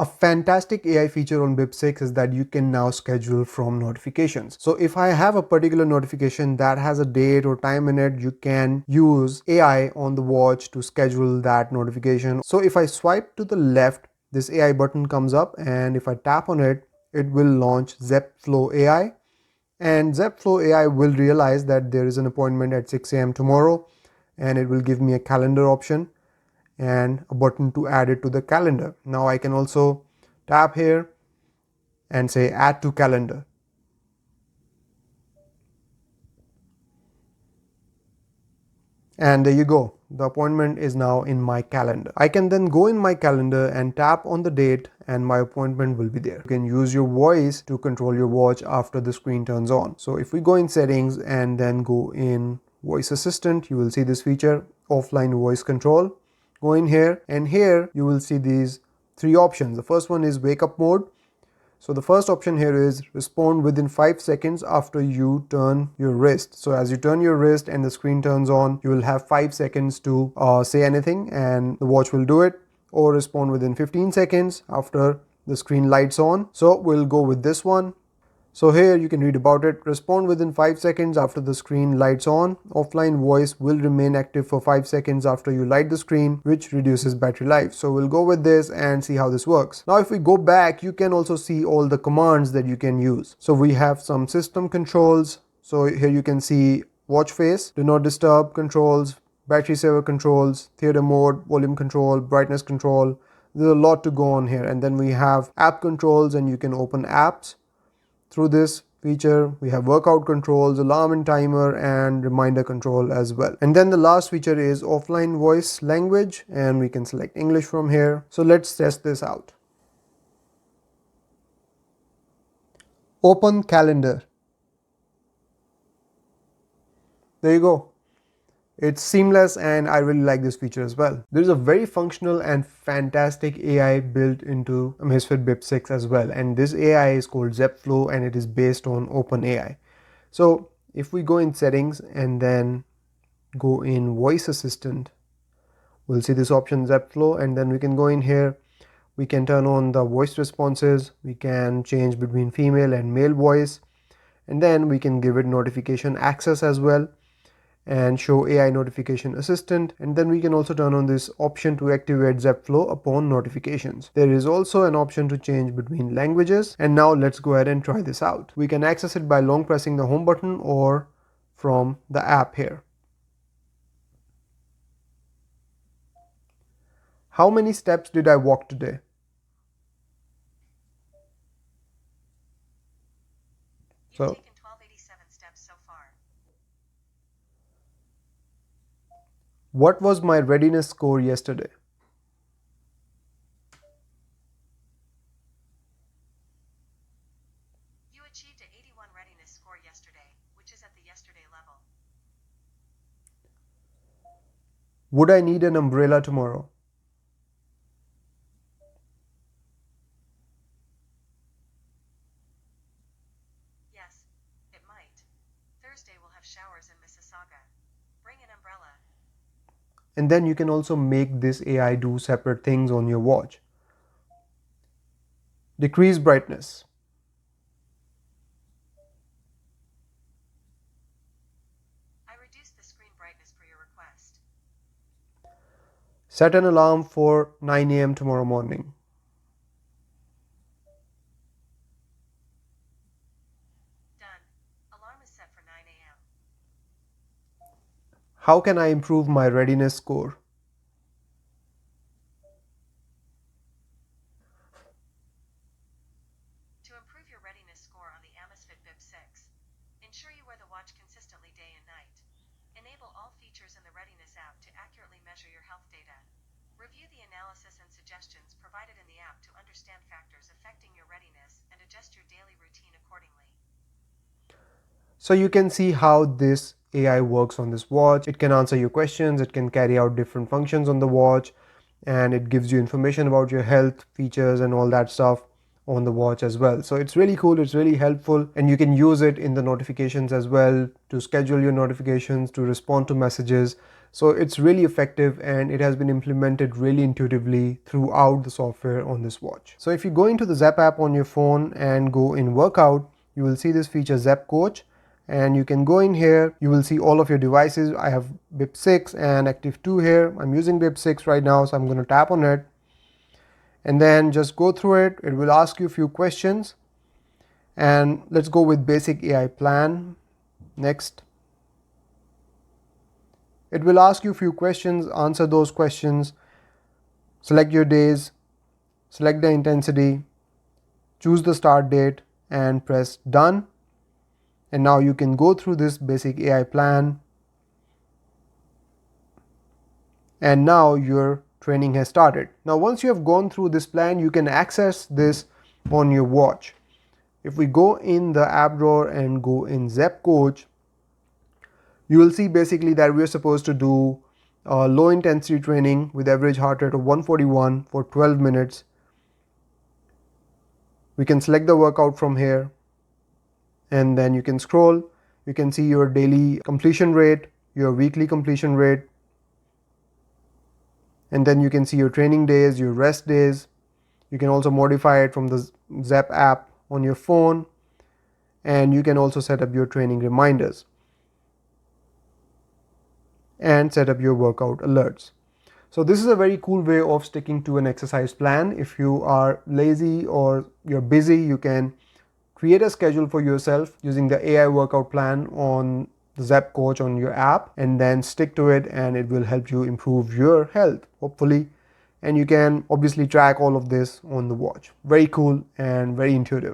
A fantastic AI feature on Bip 6 is that you can now schedule from notifications. So if I have a particular notification that has a date or time in it, you can use AI on the watch to schedule that notification. So if I swipe to the left, this AI button comes up, and if I tap on it, it will launch Zepflow AI. And Zepflow AI will realize that there is an appointment at 6 a.m. tomorrow, and it will give me a calendar option and a button to add it to the calendar. Now I can also tap here and say add to calendar. And there you go. The appointment is now in my calendar. I can then go in my calendar and tap on the date, and my appointment will be there. You can use your voice to control your watch after the screen turns on. So if we go in settings and then go in voice assistant, you will see this feature, offline voice control. Go in here, and here you will see these three options. The first one is wake up mode. So the first option here is respond within 5 seconds after you turn your wrist. So as you turn your wrist and the screen turns on, you will have 5 seconds to say anything and the watch will do it, or respond within 15 seconds after the screen lights on. So we'll go with this one. So here you can read about it. Respond within 5 seconds after the screen lights on. Offline voice will remain active for 5 seconds after you light the screen, which reduces battery life. So we'll go with this and see how this works. Now if we go back, you can also see all the commands that you can use. So we have some system controls. So here you can see watch face, do not disturb controls, battery saver controls, theater mode, volume control, brightness control. There's a lot to go on here. And then we have app controls, and you can open apps. Through this feature, we have workout controls, alarm and timer, and reminder control as well. And then the last feature is offline voice language, and we can select English from here. So let's test this out. Open calendar. There you go. It's seamless, and I really like this feature as well. There is a very functional and fantastic AI built into Amazfit Bip 6 as well, and this AI is called Zepflow, and it is based on OpenAI. So if we go in settings and then go in voice assistant, we'll see this option Zepflow, and then we can go in here. We can turn on the voice responses. We can change between female and male voice, and then we can give it notification access as well, and show AI notification assistant. And then we can also turn on this option to activate Zepflow upon notifications. There is also an option to change between languages. And now let's go ahead and try this out. We can access it by long pressing the home button or from the app here. How many steps did I walk today? So what was my readiness score yesterday? You achieved an 81 readiness score yesterday, which is at the yesterday level. Would I need an umbrella tomorrow? Yes, it might. Thursday will have showers in Mississauga. Bring an umbrella. And then you can also make this AI do separate things on your watch. Decrease brightness. I reduced the screen brightness per your request. Set an alarm for 9 a.m. tomorrow morning. Done. Alarm is set for 9 a.m. How can I improve my readiness score? To improve your readiness score on the Amazfit Bip 6, ensure you wear the watch consistently day and night. Enable all features in the Readiness app to accurately measure your health data. Review the analysis and suggestions provided in the app to understand factors affecting your readiness and adjust your daily routine accordingly. So you can see how this AI works on this watch. It can answer your questions, it can carry out different functions on the watch, and it gives you information about your health features and all that stuff on the watch as well. So it's really cool, it's really helpful, and you can use it in the notifications as well to schedule your notifications, to respond to messages. So it's really effective and it has been implemented really intuitively throughout the software on this watch. So if you go into the Zep app on your phone and go in workout, you will see this feature Zep Coach, and you can go in here. You will see all of your devices. I have Bip 6 and Active 2 here. I'm using Bip 6 right now, so I'm going to tap on it and then just go through it. It will ask you a few questions, and let's go with basic AI plan. Next. It will ask you a few questions, answer those questions, select your days, select the intensity, choose the start date, and press done. And now you can go through this basic AI plan, and now your training has started. Now once you have gone through this plan, you can access this on your watch. If we go in the app drawer and go in Zep Coach, you will see basically that we're supposed to do low intensity training with average heart rate of 141 for 12 minutes. We can select the workout from here, and then you can scroll. You can see your daily completion rate, your weekly completion rate, and then you can see your training days, your rest days. You can also modify it from the Zep app on your phone, and you can also set up your training reminders and set up your workout alerts. So this is a very cool way of sticking to an exercise plan. If you are lazy or you're busy, you can create a schedule for yourself using the AI workout plan on the Zep Coach on your app, and then stick to it, and it will help you improve your health, hopefully. And you can obviously track all of this on the watch. Very cool and very intuitive.